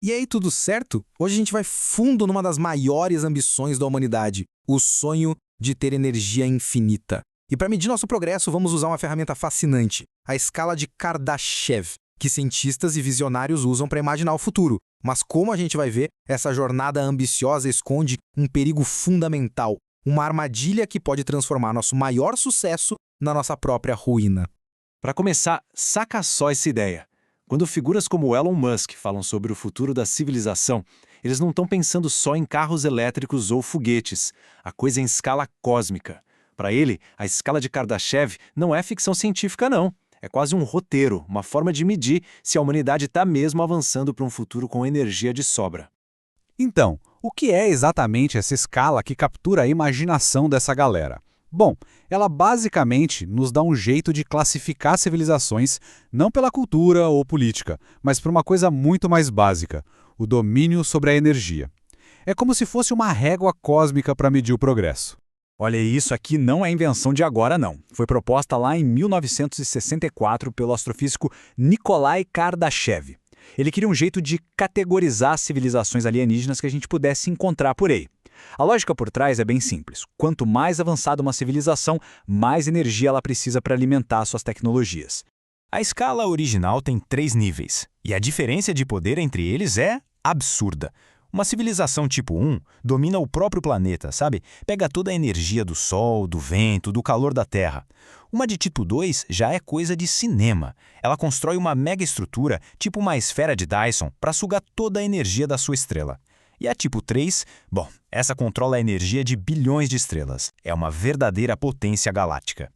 E aí, tudo certo? Hoje a gente vai fundo numa das maiores ambições da humanidade, o sonho de ter energia infinita. E para medir nosso progresso, vamos usar uma ferramenta fascinante, a escala de Kardashev, que cientistas e visionários usam para imaginar o futuro. Mas como a gente vai ver, essa jornada ambiciosa esconde um perigo fundamental, uma armadilha que pode transformar nosso maior sucesso na nossa própria ruína. Para começar, saca só essa ideia. Quando figuras como Elon Musk falam sobre o futuro da civilização, eles não estão pensando só em carros elétricos ou foguetes. A coisa é em escala cósmica. Para ele, a escala de Kardashev não é ficção científica, não. É quase um roteiro, uma forma de medir se a humanidade está mesmo avançando para um futuro com energia de sobra. Então, o que é exatamente essa escala que captura a imaginação dessa galera? Bom, ela basicamente nos dá um jeito de classificar civilizações não pela cultura ou política, mas por uma coisa muito mais básica, o domínio sobre a energia. É como se fosse uma régua cósmica para medir o progresso. Olha, isso aqui não é invenção de agora, não. Foi proposta lá em 1964 pelo astrofísico Nikolai Kardashev. Ele queria um jeito de categorizar as civilizações alienígenas que a gente pudesse encontrar por aí. A lógica por trás é bem simples. Quanto mais avançada uma civilização, mais energia ela precisa para alimentar suas tecnologias. A escala original tem 3 níveis, e a diferença de poder entre eles é absurda. Uma civilização tipo 1 domina o próprio planeta, sabe? Pega toda a energia do Sol, do vento, do calor da Terra. Uma de tipo 2 já é coisa de cinema. Ela constrói uma mega estrutura, tipo uma esfera de Dyson, para sugar toda a energia da sua estrela. E a tipo 3, bom, essa controla a energia de bilhões de estrelas. É uma verdadeira potência galáctica.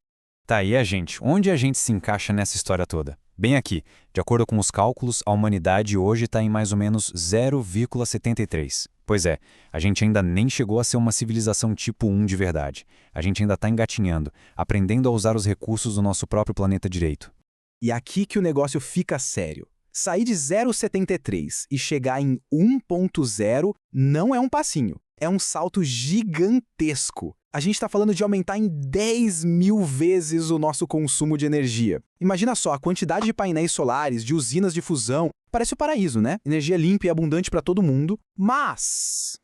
Tá aí onde a gente se encaixa nessa história toda? Bem aqui, de acordo com os cálculos, a humanidade hoje está em mais ou menos 0,73. Pois é, a gente ainda nem chegou a ser uma civilização tipo 1 de verdade. A gente ainda está engatinhando, aprendendo a usar os recursos do nosso próprio planeta direito. E aqui que o negócio fica sério. Sair de 0,73 e chegar em 1,0 não é um passinho, é um salto gigantesco. A gente está falando de aumentar em 10.000 vezes o nosso consumo de energia. Imagina só, a quantidade de painéis solares, de usinas de fusão, parece o paraíso, né? Energia limpa e abundante para todo mundo, mas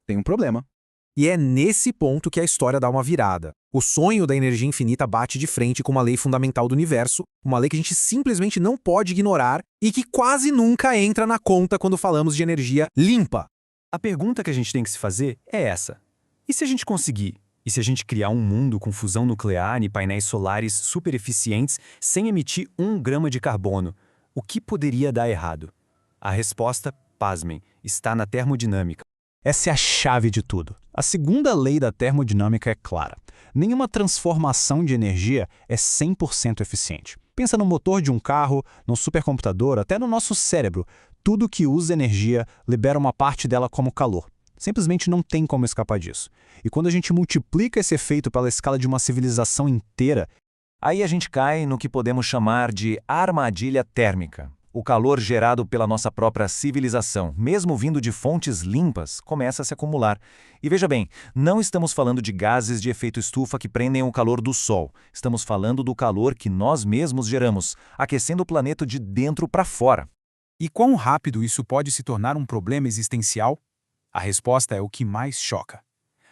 tem um problema. E é nesse ponto que a história dá uma virada. O sonho da energia infinita bate de frente com uma lei fundamental do universo, uma lei que a gente simplesmente não pode ignorar e que quase nunca entra na conta quando falamos de energia limpa. A pergunta que a gente tem que se fazer é essa. E se a gente conseguir? E se a gente criar um mundo com fusão nuclear e painéis solares super eficientes sem emitir 1 grama de carbono? O que poderia dar errado? A resposta, pasmem, está na termodinâmica. Essa é a chave de tudo. A segunda lei da termodinâmica é clara. Nenhuma transformação de energia é 100% eficiente. Pensa no motor de um carro, no supercomputador, até no nosso cérebro. Tudo que usa energia libera uma parte dela como calor. Simplesmente não tem como escapar disso. E quando a gente multiplica esse efeito pela escala de uma civilização inteira, aí a gente cai no que podemos chamar de armadilha térmica. O calor gerado pela nossa própria civilização, mesmo vindo de fontes limpas, começa a se acumular. E veja bem, não estamos falando de gases de efeito estufa que prendem o calor do Sol. Estamos falando do calor que nós mesmos geramos, aquecendo o planeta de dentro para fora. E quão rápido isso pode se tornar um problema existencial? A resposta é o que mais choca.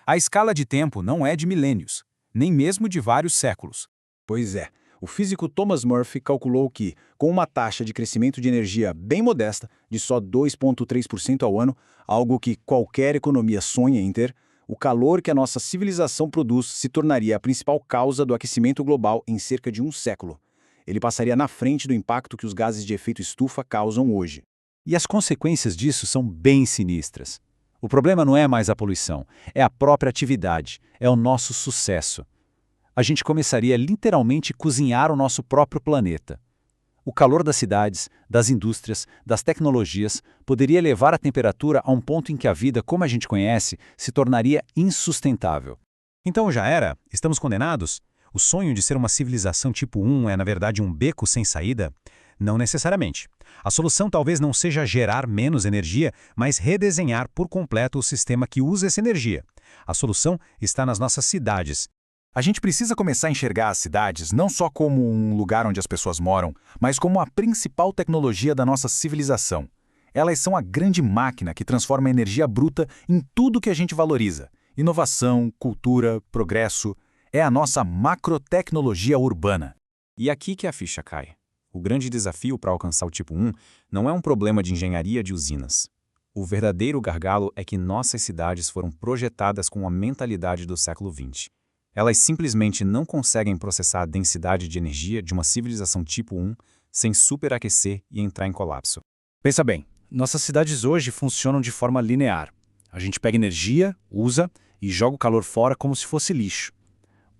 A escala de tempo não é de milênios, nem mesmo de vários séculos. Pois é. O físico Thomas Murphy calculou que, com uma taxa de crescimento de energia bem modesta, de só 2,3% ao ano, algo que qualquer economia sonha em ter, o calor que a nossa civilização produz se tornaria a principal causa do aquecimento global em cerca de um século. Ele passaria na frente do impacto que os gases de efeito estufa causam hoje. E as consequências disso são bem sinistras. O problema não é mais a poluição, é a própria atividade, é o nosso sucesso. A gente começaria a literalmente cozinhar o nosso próprio planeta. O calor das cidades, das indústrias, das tecnologias poderia levar a temperatura a um ponto em que a vida, como a gente conhece, se tornaria insustentável. Então já era? Estamos condenados? O sonho de ser uma civilização tipo 1 é, na verdade, um beco sem saída? Não necessariamente. A solução talvez não seja gerar menos energia, mas redesenhar por completo o sistema que usa essa energia. A solução está nas nossas cidades. A gente precisa começar a enxergar as cidades não só como um lugar onde as pessoas moram, mas como a principal tecnologia da nossa civilização. Elas são a grande máquina que transforma a energia bruta em tudo que a gente valoriza. Inovação, cultura, progresso. É a nossa macrotecnologia urbana. E aqui que a ficha cai. O grande desafio para alcançar o tipo 1 não é um problema de engenharia de usinas. O verdadeiro gargalo é que nossas cidades foram projetadas com a mentalidade do século XX. Elas simplesmente não conseguem processar a densidade de energia de uma civilização tipo 1 sem superaquecer e entrar em colapso. Pensa bem, nossas cidades hoje funcionam de forma linear. A gente pega energia, usa e joga o calor fora como se fosse lixo.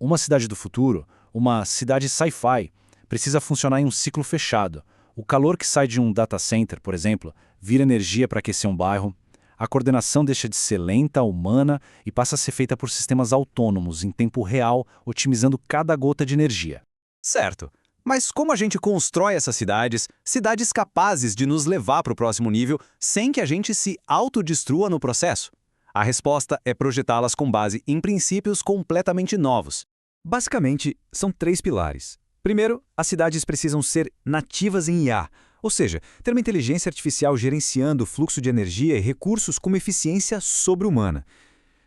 Uma cidade do futuro, uma cidade sci-fi, precisa funcionar em um ciclo fechado. O calor que sai de um data center, por exemplo, vira energia para aquecer um bairro. A coordenação deixa de ser lenta, humana e passa a ser feita por sistemas autônomos em tempo real, otimizando cada gota de energia. Certo. Mas como a gente constrói essas cidades, cidades capazes de nos levar para o próximo nível, sem que a gente se autodestrua no processo? A resposta é projetá-las com base em princípios completamente novos. Basicamente, são 3 pilares. Primeiro, as cidades precisam ser nativas em IA, ou seja, ter uma inteligência artificial gerenciando o fluxo de energia e recursos com uma eficiência sobre-humana.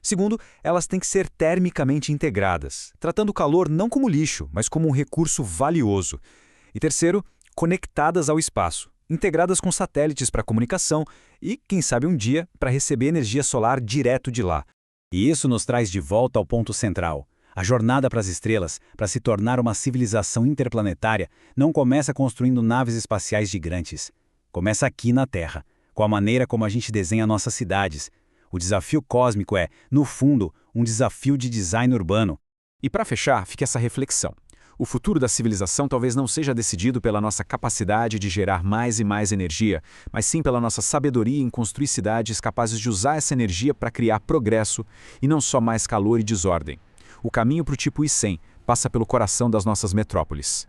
Segundo, elas têm que ser termicamente integradas, tratando o calor não como lixo, mas como um recurso valioso. E terceiro, conectadas ao espaço, integradas com satélites para comunicação e, quem sabe um dia, para receber energia solar direto de lá. E isso nos traz de volta ao ponto central. A jornada para as estrelas, para se tornar uma civilização interplanetária, não começa construindo naves espaciais gigantes. Começa aqui na Terra, com a maneira como a gente desenha nossas cidades. O desafio cósmico é, no fundo, um desafio de design urbano. E para fechar, fica essa reflexão. O futuro da civilização talvez não seja decidido pela nossa capacidade de gerar mais e mais energia, mas sim pela nossa sabedoria em construir cidades capazes de usar essa energia para criar progresso e não só mais calor e desordem. O caminho para o tipo I100 passa pelo coração das nossas metrópoles.